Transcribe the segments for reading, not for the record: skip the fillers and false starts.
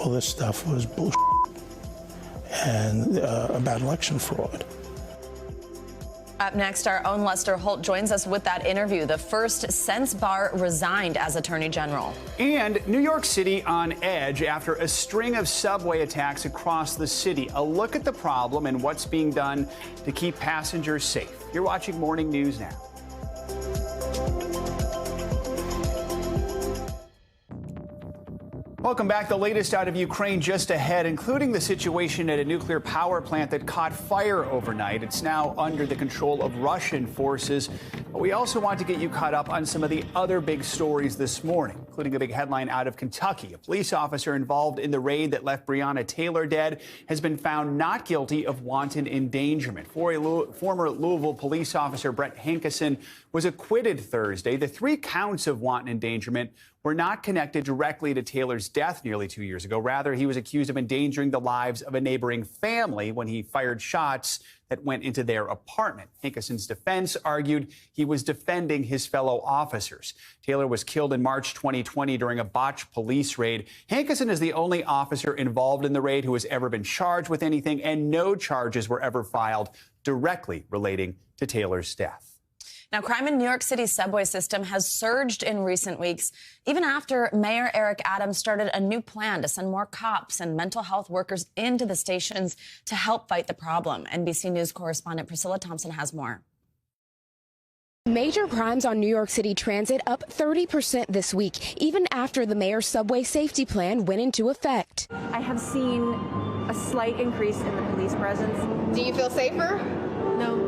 all this stuff was bullshit and about election fraud. Up next, our own Lester Holt joins us with that interview, the first since Barr resigned as Attorney General. And New York City on edge after a string of subway attacks across the city. A look at the problem and what's being done to keep passengers safe. You're watching Morning News Now. Welcome back. The latest out of Ukraine just ahead, including the situation at a nuclear power plant that caught fire overnight. It's now under the control of Russian forces. But we also want to get you caught up on some of the other big stories this morning, including a big headline out of Kentucky. A police officer involved in the raid that left Breonna Taylor dead has been found not guilty of wanton endangerment. Former Louisville police officer Brett Hankison was acquitted Thursday. The 3 counts of wanton endangerment were not connected directly to Taylor's death nearly 2 years ago. Rather, he was accused of endangering the lives of a neighboring family when he fired shots that went into their apartment. Hankison's defense argued he was defending his fellow officers. Taylor was killed in March 2020 during a botched police raid. Hankison is the only officer involved in the raid who has ever been charged with anything, and no charges were ever filed directly relating to Taylor's death. Now, crime in New York City's subway system has surged in recent weeks, even after Mayor Eric Adams started a new plan to send more cops and mental health workers into the stations to help fight the problem. NBC News correspondent Priscilla Thompson has more. Major crimes on New York City transit up 30% this week, even after the mayor's subway safety plan went into effect. I have seen a slight increase in the police presence. Do you feel safer? No.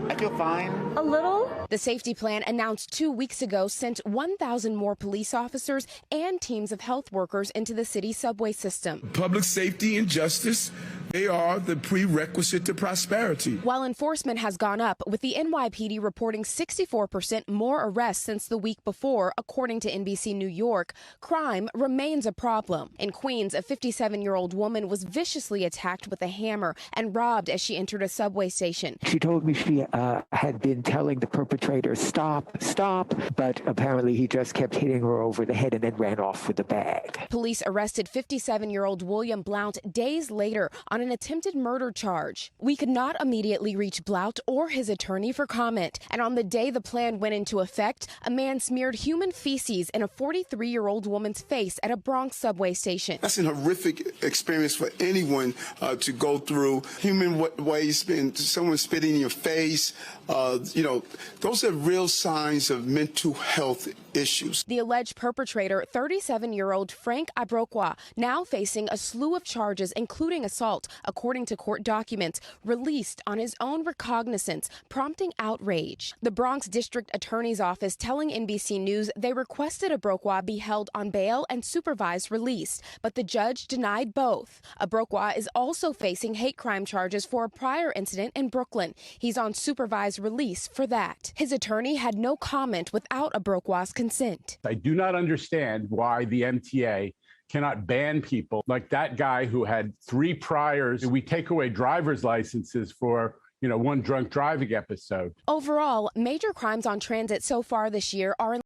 I feel fine. A little. The safety plan announced 2 weeks ago sent 1,000 more police officers and teams of health workers into the city's subway system. Public safety and justice, they are the prerequisite to prosperity. While enforcement has gone up, with the NYPD reporting 64% more arrests since the week before, according to NBC New York, crime remains a problem. In Queens, a 57-year-old woman was viciously attacked with a hammer and robbed as she entered a subway station. She told me she had been telling the perpetrator, stop, stop, but apparently he just kept hitting her over the head and then ran off with the bag. Police arrested 57-year-old William Blount days later on an attempted murder charge. We could not immediately reach Blount or his attorney for comment. And on the day the plan went into effect, a man smeared human feces in a 43-year-old woman's face at a Bronx subway station. That's an horrific experience for anyone to go through. Human waste, someone spitting in your face, those are real signs of mental health issues. The alleged perpetrator, 37-year-old Frank Ibrokwa, now facing a slew of charges, including assault, according to court documents released on his own recognizance, prompting outrage. The Bronx District Attorney's Office telling NBC News they requested Ibrokwa be held on bail and supervised release, but the judge denied both. Ibrokwa is also facing hate crime charges for a prior incident in Brooklyn. He's on supervised release for that. His attorney had no comment without Ibrokwa's consent. I do not understand why the MTA cannot ban people like that guy who had 3 priors. We take away driver's licenses for, one drunk driving episode. Overall, major crimes on transit so far this year are